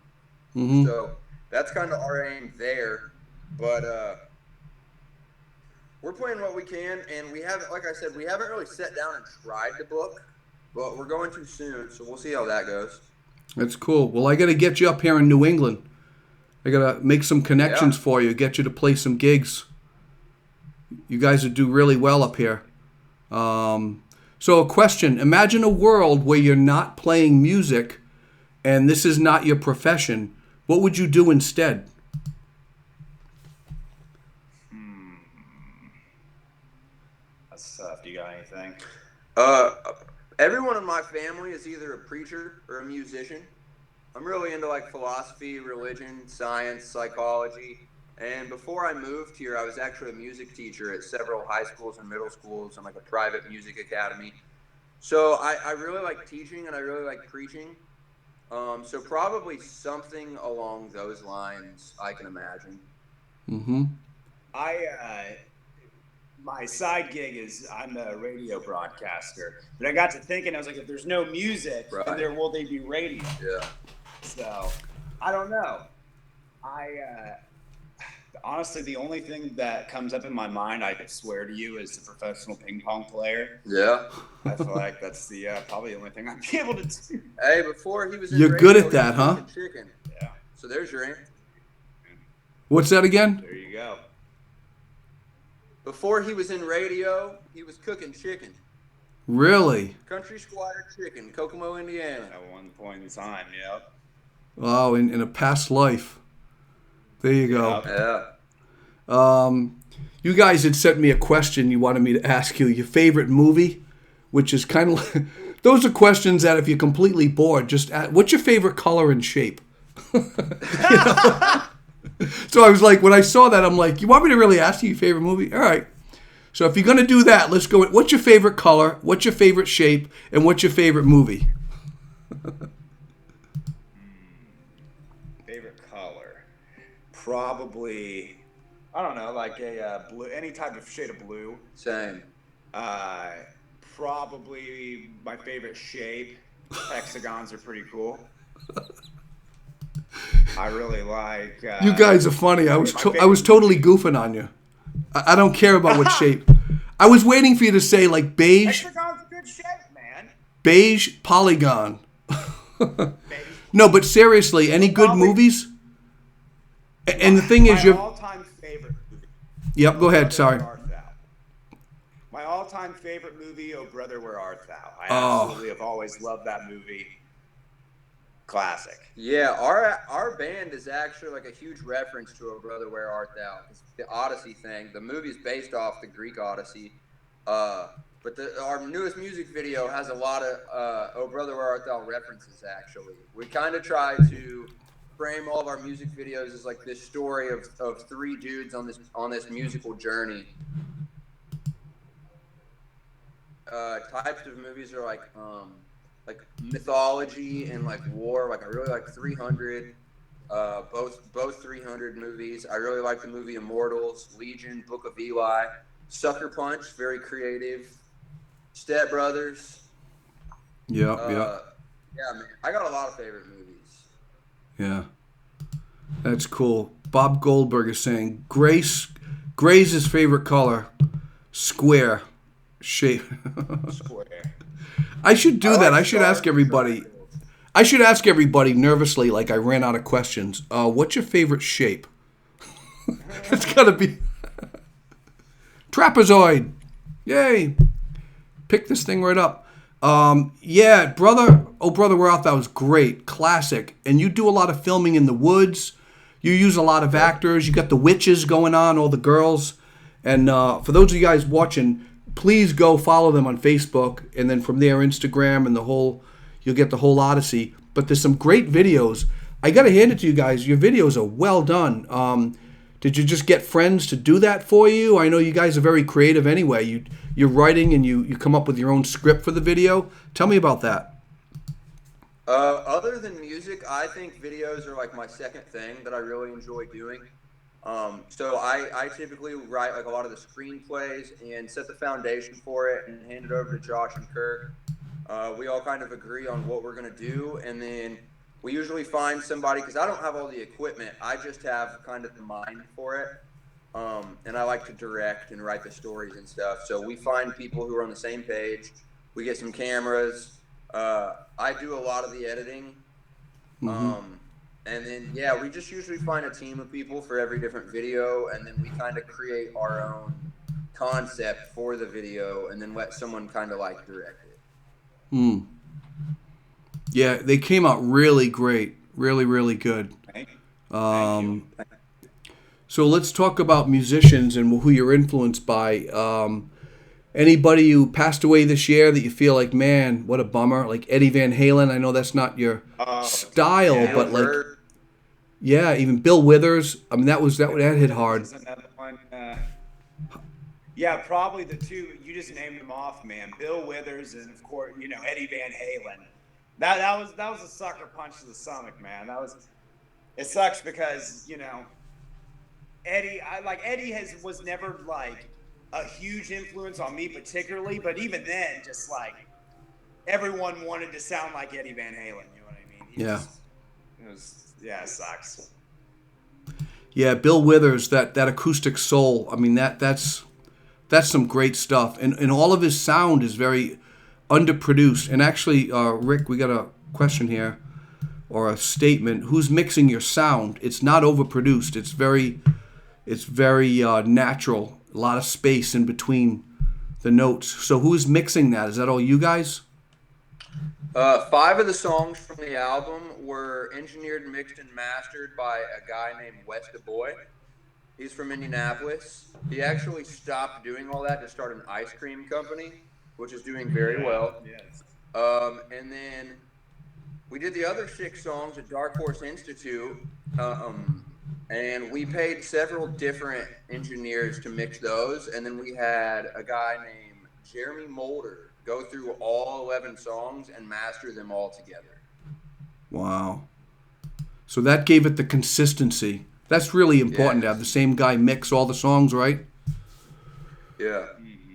So that's kind of our aim there. But we're playing what we can, and we haven't, like I said, we haven't really sat down and tried to book, but we're going to soon, so we'll see how that goes. That's cool. Well, I got to get you up here in New England. I got to make some connections Yeah. for you, get you to play some gigs. You guys would do really well up here. So a question, imagine a world where you're not playing music and this is not your profession. What would you do instead? That's tough. Do you got anything? Everyone in my family is either a preacher or a musician. I'm really into like philosophy, religion, science, psychology. And before I moved here, I was actually a music teacher at several high schools and middle schools and like a private music academy. So I really like teaching and I really like preaching. So probably something along those lines I can imagine. Mm-hmm. My side gig is I'm a radio broadcaster, but I got to thinking, I was like, if there's no music, Right. then will they be radio? Yeah. So I don't know. Honestly, the only thing that comes up in my mind, I swear to you, is a professional ping pong player. Yeah. I feel like that's the probably the only thing I'd be able to do. Hey, before he was in You're radio, good at he was that, huh? cooking chicken. Yeah, So there's your answer. What's that again? there you go. Before he was in radio, he was cooking chicken. Really? Country Squire Chicken, Kokomo, Indiana. At one point in time, yep. Wow, in a past life. There you go. Yep. Yeah. You guys had sent me a question you wanted me to ask you. Your favorite movie, which is kind of like, those are questions that if you're completely bored, just ask, what's your favorite color and shape? So I was like, when I saw that, I'm like, you want me to really ask you your favorite movie? All right. So if you're going to do that, let's go with, what's your favorite color, what's your favorite shape, and what's your favorite movie? Favorite color? Probably, I don't know, like a blue, any type of shade of blue. Same. Probably my favorite shape. Hexagons are pretty cool. I really like. You guys are funny. I was totally goofing on you. I don't care about what shape. I was waiting for you to say like beige, Hexagon's a good shape, man. beige polygon. No, but seriously, any good Probably- movies? And the thing is, my you're. all-time favorite movie. Yep, go ahead. Brother, Sorry. Where Art Thou? My all-time favorite movie, Oh Brother, Where Art Thou? I Oh. absolutely have always loved that movie. Classic. Yeah, our band is actually like a huge reference to "Oh Brother, Where Art Thou?" It's the Odyssey thing. The movie is based off the Greek Odyssey, but our newest music video has a lot of "Oh Brother, Where Art Thou" references. Actually, we kind of try to frame all of our music videos as like this story of three dudes on this musical journey. Types of movies are like mythology and like war. Like I really like 300, both 300 movies. I really like the movie Immortals, Legion, Book of Eli, Sucker Punch, very creative. Step Brothers. Yep, Yeah, man, I got a lot of favorite movies. yeah. That's cool. Bob Goldberg is saying Gray's favorite color, square shape. Square. I should do I that. like I should ask stars, everybody. triangles. I should ask everybody nervously, like I ran out of questions. What's your favorite shape? It's gotta be trapezoid. Yay! Pick this thing right up. Yeah, brother. Oh, brother, where art thou was great, classic. And you do a lot of filming in the woods. You use a lot of actors. You got the witches going on, all the girls. And for those of you guys watching, please go follow them on Facebook, and then from there Instagram and you'll get the whole Odyssey. But there's some great videos. I gotta hand it to you guys. Your videos are well done. Did you just get friends to do that for you? I know you guys are very creative anyway. You're writing and you come up with your own script for the video. Tell me about that. Other than music, I think videos are like my second thing that I really enjoy doing. So I typically write like a lot of the screenplays and set the foundation for it and hand it over to Josh and Kirk. We all kind of agree on what we're going to do, and then we usually find somebody, because I don't have all the equipment. I just have kind of the mind for it. And I like to direct and write the stories and stuff. So we find people who are on the same page. We get some cameras. I do a lot of the editing. And then, yeah, we just usually find a team of people for every different video. And then we kind of create our own concept for the video and then let someone kind of like direct it. Yeah, they came out really great. Really, really good. Thank you. So let's talk about musicians and who you're influenced by. Anybody who passed away this year that you feel like, man, what a bummer? Like Eddie Van Halen. I know that's not your style, Yeah, but like, Bird. yeah, even Bill Withers. I mean, that hit hard. Is another one. Yeah, probably the two you just named them off, man. Bill Withers and of course, Eddie Van Halen. That was a sucker punch to the stomach, man. It sucks because Eddie was never like a huge influence on me particularly, but even then, just like everyone wanted to sound like Eddie Van Halen. You know what I mean? It sucks. Yeah, Bill Withers, that acoustic soul. I mean, that's some great stuff, and all of his sound is very underproduced. And actually, Rick, we got a question here, or a statement. Who's mixing your sound? It's not overproduced. It's very natural. A lot of space in between the notes. So who's mixing that? Is that all you guys? 5 of the songs from the album were engineered, mixed, and mastered by a guy named Wes DuBois. He's from Indianapolis. He actually stopped doing all that to start an ice cream company, which is doing very well. Yes. And then we did the other 6 songs at Dark Horse Institute, and we paid several different engineers to mix those. And then we had a guy named Jeremy Mulder go through all 11 songs and master them all together. Wow. So that gave it the consistency. That's really important to have the same guy mix all the songs, right? Yeah.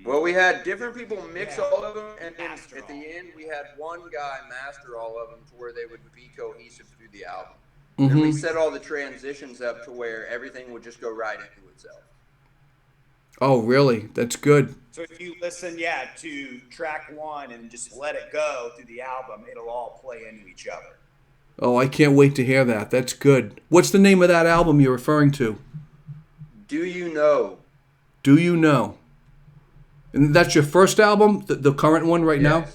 Well, we had different people mix all of them, and then at the end, we had one guy master all of them to where they would be cohesive through the album. And we set all the transitions up to where everything would just go right into itself. Oh, really? That's good. So if you listen, to track 1 and just let it go through the album, it'll all play into each other. Oh, I can't wait to hear that. That's good. What's the name of that album you're referring to? Do You Know? Do You Know? And that's your first album, the current one right now?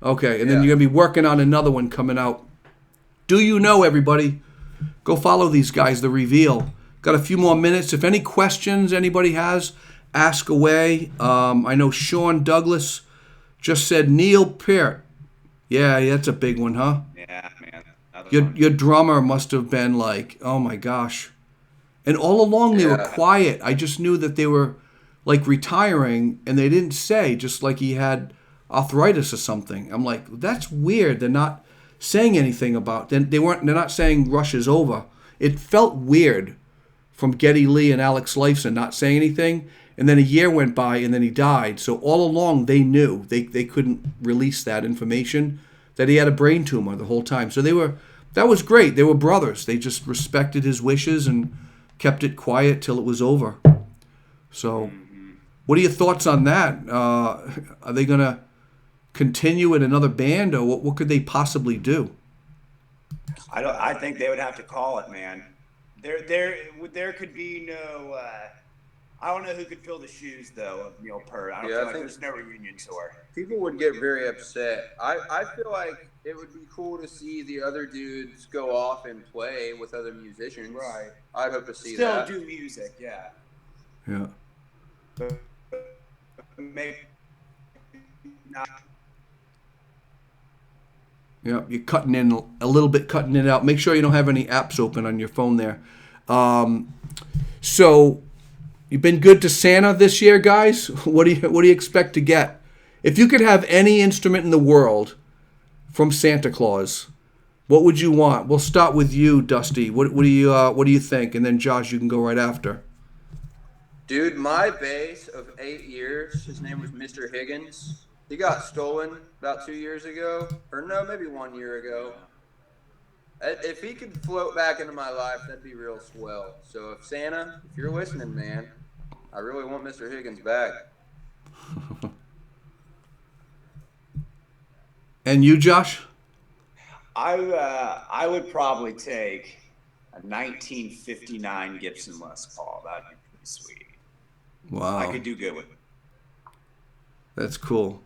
Okay, and then you're going to be working on another one coming out. Do You Know, everybody? Go follow these guys, The Reveal. Got a few more minutes. If any questions anybody has, ask away. I know Sean Douglas just said Neil Peart. Yeah, that's a big one, huh? Yeah, man. Your drummer must have been like, oh my gosh. And all along they were quiet. I just knew that they were like retiring, and they didn't say, just like he had arthritis or something. I'm like, that's weird. They're not saying anything about it. They're not saying Rush is over. It felt weird from Geddy Lee and Alex Lifeson not saying anything. And then a year went by, and then he died. So all along they knew they couldn't release that information, that he had a brain tumor the whole time. So that was great. They were brothers. They just respected his wishes and kept it quiet till it was over. So what are your thoughts on that? Are they going to continue in another band, or what could they possibly do? I think they would have to call it, man. There could be no. I don't know who could fill the shoes though of Neil Peart. I feel like there's no reunion tour. People would get very upset. I feel like it would be cool to see the other dudes go off and play with other musicians. Right. I'd hope to see that. Still do music, yeah. Yeah. But maybe not. Yeah, you're cutting in a little bit, cutting it out. Make sure you don't have any apps open on your phone there. So, you've been good to Santa this year, guys. What do you expect to get? If you could have any instrument in the world from Santa Claus, what would you want? We'll start with you, Dusty. What do you think? And then Josh, you can go right after. Dude, my bass of 8 years, his name was Mr. Higgins. He got stolen about 2 years ago, or no, maybe 1 year ago. If he could float back into my life, that'd be real swell. So if Santa, if you're listening, man, I really want Mr. Higgins back. And you, Josh? I would probably take a 1959 Gibson Les Paul. That'd be pretty sweet. Wow. I could do good with it. That's cool.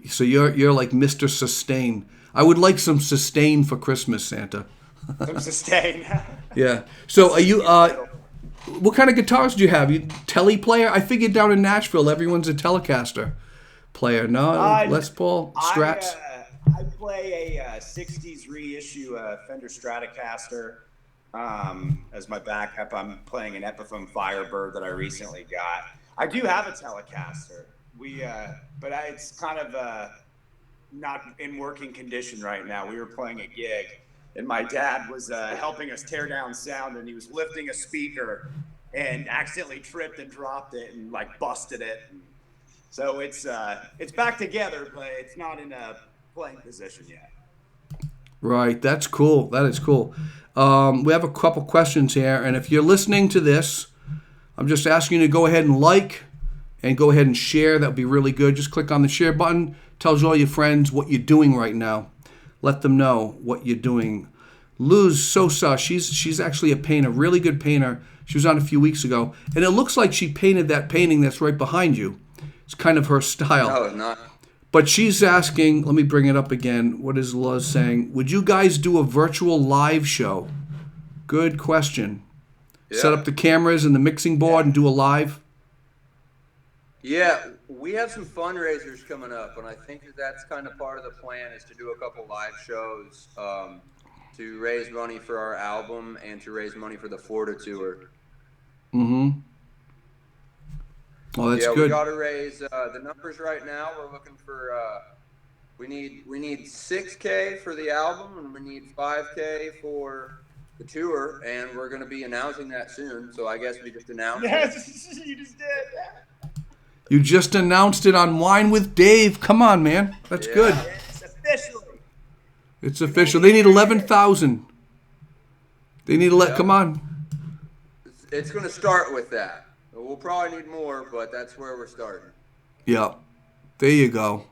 So you're like Mr. Sustain. I would like some Sustain for Christmas, Santa. Some Sustain. Yeah. So are you? What kind of guitars do you have? You tele player? I figured down in Nashville, everyone's a Telecaster player. No, Les Paul, Strats. I play a '60s reissue Fender Stratocaster as my backup. I'm playing an Epiphone Firebird that I recently got. I do have a Telecaster. But it's kind of not in working condition right now. We were playing a gig, and my dad was helping us tear down sound, and he was lifting a speaker and accidentally tripped and dropped it and like busted it. So it's back together, but it's not in a playing position yet. Right, that's cool. That is cool. We have a couple questions here, and if you're listening to this, I'm just asking you to go ahead and like and go ahead and share. That would be really good. Just click on the share button. Tells all your friends what you're doing right now. Let them know what you're doing. Luz Sosa, she's actually a painter, really good painter. She was on a few weeks ago, and it looks like she painted that painting that's right behind you. It's kind of her style. No, it's not. But she's asking, let me bring it up again. What is Luz saying? Would you guys do a virtual live show? Good question. Yeah. Set up the cameras and the mixing board and do a live? Yeah, we have some fundraisers coming up, and I think that's kind of part of the plan is to do a couple live shows to raise money for our album and to raise money for the Florida tour. Mm-hmm. Oh, that's good. We got to raise the numbers right now. We're looking for we need $6K for the album, and we need $5K for the tour, and we're going to be announcing that soon. So I guess we just announced. Yes, you just did. You just announced it on Wine with Dave. Come on, man. That's good. It's official. It's official. They need 11,000. They need come on. It's going to start with that. We'll probably need more, but that's where we're starting. Yeah. There you go.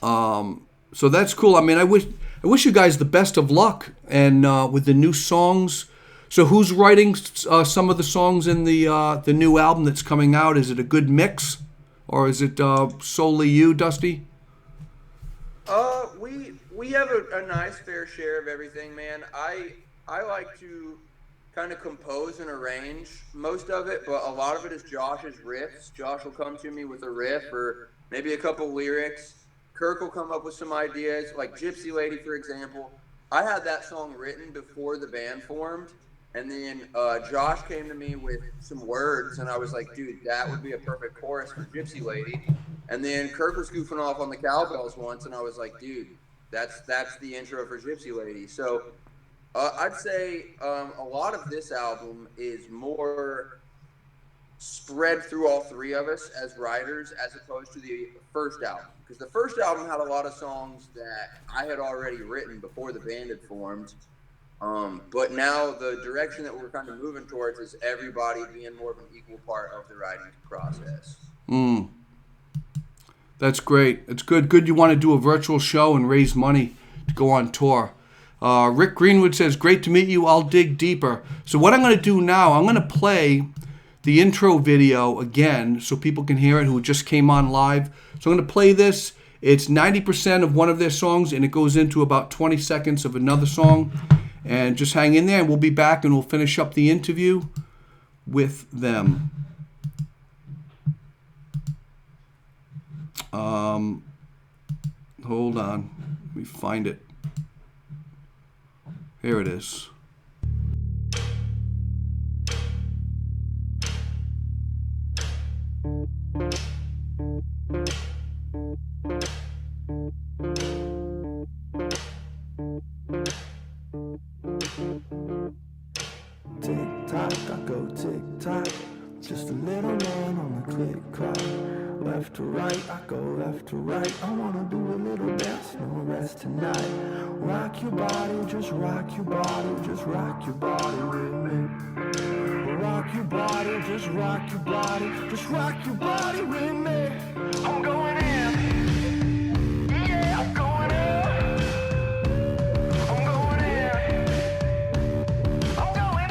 So that's cool. I mean, I wish you guys the best of luck and with the new songs. So who's writing some of the songs in the new album that's coming out? Is it a good mix? Or is it solely you, Dusty? We have a nice fair share of everything, man. I like to kind of compose and arrange most of it, but a lot of it is Josh's riffs. Josh will come to me with a riff or maybe a couple lyrics. Kirk will come up with some ideas, like Gypsy Lady, for example. I had that song written before the band formed. And then Josh came to me with some words, and I was like, dude, that would be a perfect chorus for Gypsy Lady. And then Kirk was goofing off on the cowbells once, and I was like, dude, that's the intro for Gypsy Lady. So I'd say a lot of this album is more spread through all three of us as writers as opposed to the first album. Because the first album had a lot of songs that I had already written before the band had formed. But now the direction that we're kind of moving towards is everybody being more of an equal part of the writing process. That's great. It's good. Good you want to do a virtual show and raise money to go on tour. Rick Greenwood says, great to meet you. I'll dig deeper. So what I'm going to do now, I'm going to play the intro video again so people can hear it who just came on live. So I'm going to play this. It's 90% of one of their songs, and it goes into about 20 seconds of another song. And just hang in there, and we'll be back, and we'll finish up the interview with them. Hold on. Let me find it. Here it is. Tick-tock, I go tick-tock. Just a little man on the click-clock. Left to right, I go left to right. I wanna do a little dance, no rest tonight. Rock your body, just rock your body, just rock your body with me. Rock your body, just rock your body, just rock your body with me. I'm going in, yeah, I'm going in. I'm going in, I'm going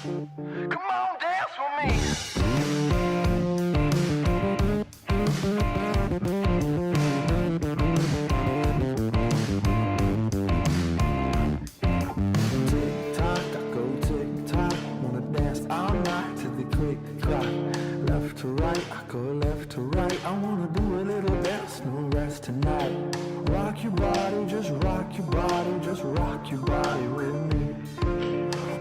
in. Come on, dance with me. Tick-tock, I go tick-tock. Wanna dance all night to the click-clock. Left to right, I go left to right. I wanna do a little dance, no rest tonight. Rock your body, just rock your body, just rock your body with me.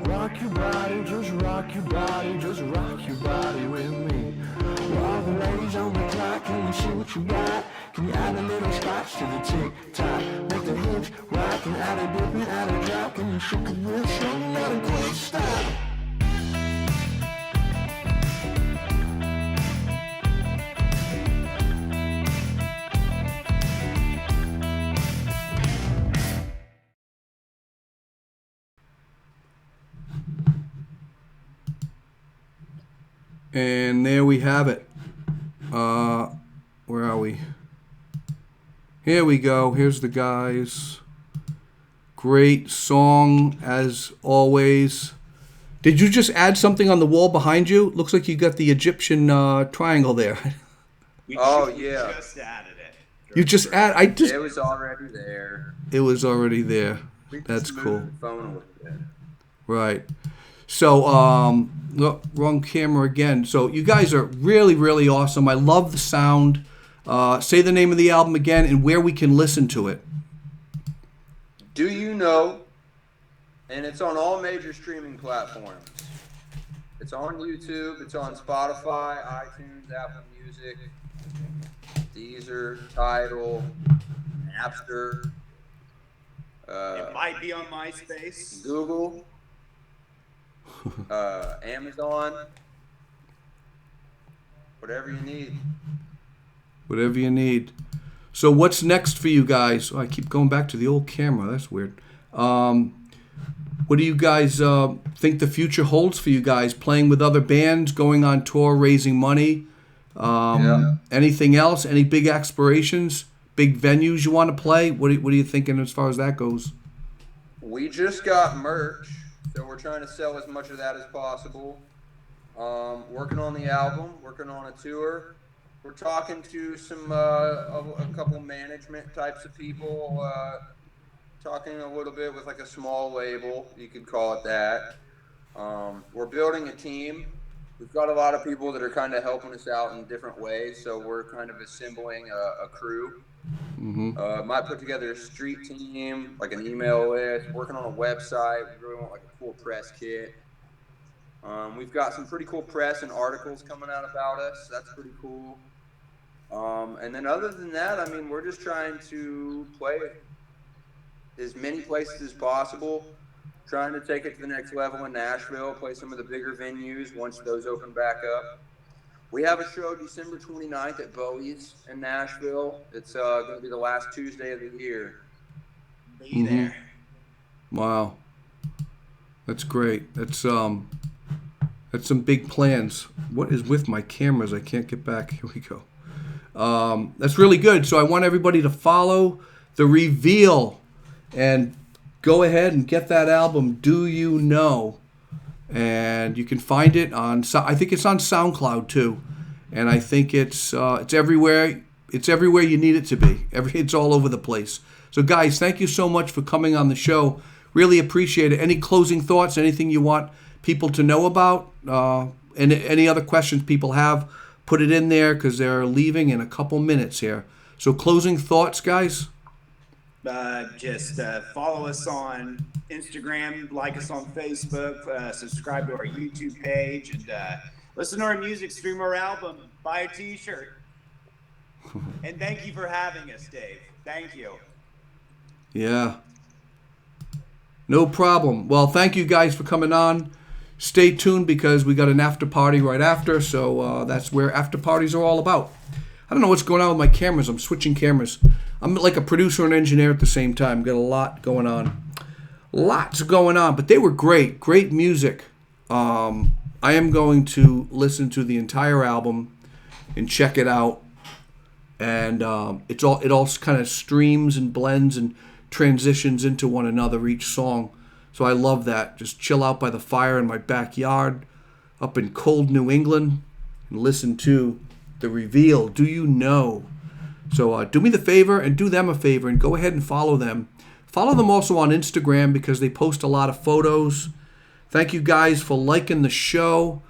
Rock your body, just rock your body, just rock your body with me. All the ladies on the clock, can we see what you got? Can you add a little scotch to the tick-tock? Make the hips rock and add a dip and add a drop. Can you shake it real slow and let it quick stop? And there we have it. Where are we? Here we go. Here's the guys. Great song as always. Did you just add something on the wall behind you? Looks like you got the Egyptian triangle there. Oh, We yeah. just added it. You just add. It was already there. It was already there. We just That's moved cool. the phone a little bit. Right. So, look, wrong camera again. So you guys are really, really awesome. I love the sound. Say the name of the album again and where we can listen to it. Do You Know? And it's on all major streaming platforms. It's on YouTube. It's on Spotify, iTunes, Apple Music, Deezer, Tidal, Napster, It might be on MySpace. Google, Amazon, whatever you need. Whatever you need. So what's next for you guys? Oh, I keep going back to the old camera. That's weird. What do you guys think the future holds for you guys? Playing with other bands, going on tour, raising money? Anything else? Any big aspirations? Big venues you want to play? What are you thinking as far as that goes? We just got merch, so we're trying to sell as much of that as possible. Working on the album, working on a tour. We're talking to some a couple management types of people. Talking a little bit with like a small label, you could call it that. We're building a team. We've got a lot of people that are kind of helping us out in different ways, so we're kind of assembling a crew. Might put together a street team, like an email list, working on a website. We really want like a cool press kit. We've got some pretty cool press and articles coming out about us. That's pretty cool. And then other than that, I mean, we're just trying to play as many places as possible, trying to take it to the next level in Nashville, play some of the bigger venues once those open back up. We have a show December 29th at Bowie's in Nashville. It's going to be the last Tuesday of the year. Be there. Wow. That's great. That's some big plans. What is with my cameras? I can't get back. Here we go. That's really good. So I want everybody to follow The Reveal and go ahead and get that album, Do You Know? And you can find it on, I think it's on SoundCloud too. And I think it's everywhere. It's everywhere you need it to be. It's all over the place. So guys, thank you so much for coming on the show. Really appreciate it. Any closing thoughts? Anything you want people to know about? And any other questions people have, put it in there because they're leaving in a couple minutes here. So closing thoughts, guys? Just follow us on Instagram, like us on Facebook, subscribe to our YouTube page, and listen to our music, stream our album, buy a t-shirt. And thank you for having us, Dave. Thank you. Yeah. No problem. Well, thank you guys for coming on. Stay tuned because we got an after party right after, so that's where after parties are all about. I don't know what's going on with my cameras. I'm switching cameras. I'm like a producer and engineer at the same time. Got a lot going on. Lots going on, but they were great. Great music. I am going to listen to the entire album and check it out. And it all kind of streams and blends and transitions into one another, each song. So I love that. Just chill out by the fire in my backyard up in cold New England and listen to The Reveal. Do you know? So do me the favor and do them a favor and go ahead and follow them. Follow them also on Instagram because they post a lot of photos. Thank you guys for liking the show.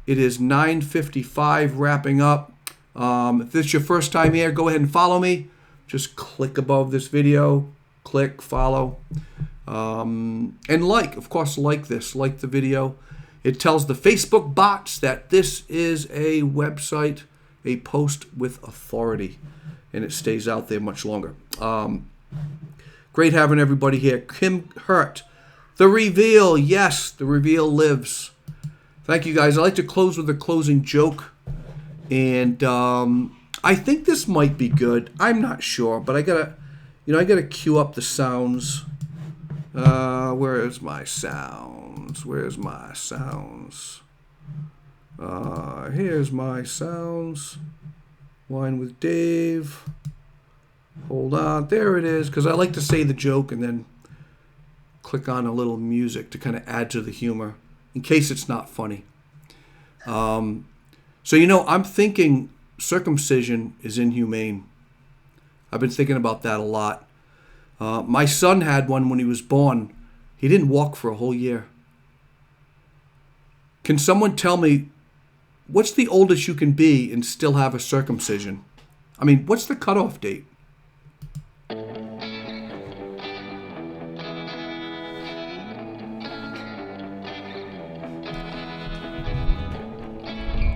It is 9:55 wrapping up. If this is your first time here, go ahead and follow me. Just click above this video. Click, follow. And like, of course, like this. Like the video. It tells the Facebook bots that this is a website, a post with authority. And it stays out there much longer. Great having everybody here. Kim Hurt. The Reveal. Yes, The Reveal lives. Thank you guys. I like to close with a closing joke. And I think this might be good. I'm not sure, but I gotta cue up the sounds. Where's my sounds? Here's my sounds. Wine with Dave. Hold on. There it is. Because I like to say the joke and then click on a little music to kind of add to the humor in case it's not funny. So, I'm thinking circumcision is inhumane. I've been thinking about that a lot. My son had one when he was born. He didn't walk for a whole year. Can someone tell me what's the oldest you can be and still have a circumcision? I mean, what's the cutoff date?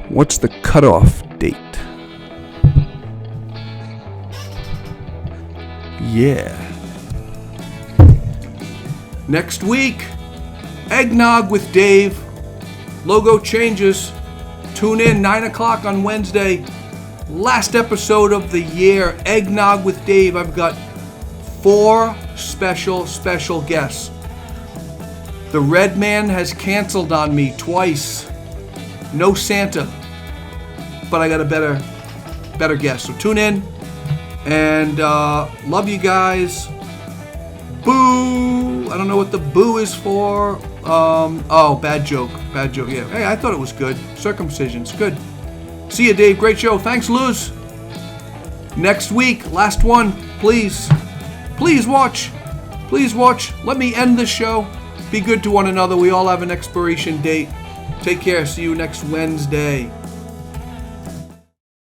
What's the cutoff date? Yeah. Next week, Eggnog with Dave. Logo changes. Tune in 9 o'clock on Wednesday. Last episode of the year, Eggnog with Dave. I've got 4 special guests. The Red Man has canceled on me twice. No Santa. But I got a better guest. So tune in. And love you guys. Boo! I don't know what the boo is for. Bad joke. Yeah. Hey, I thought it was good. Circumcision's good. See you, Dave. Great show. Thanks, Luz. Next week, last one. Please watch. Let me end the show. Be good to one another. We all have an expiration date. Take care. See you next Wednesday.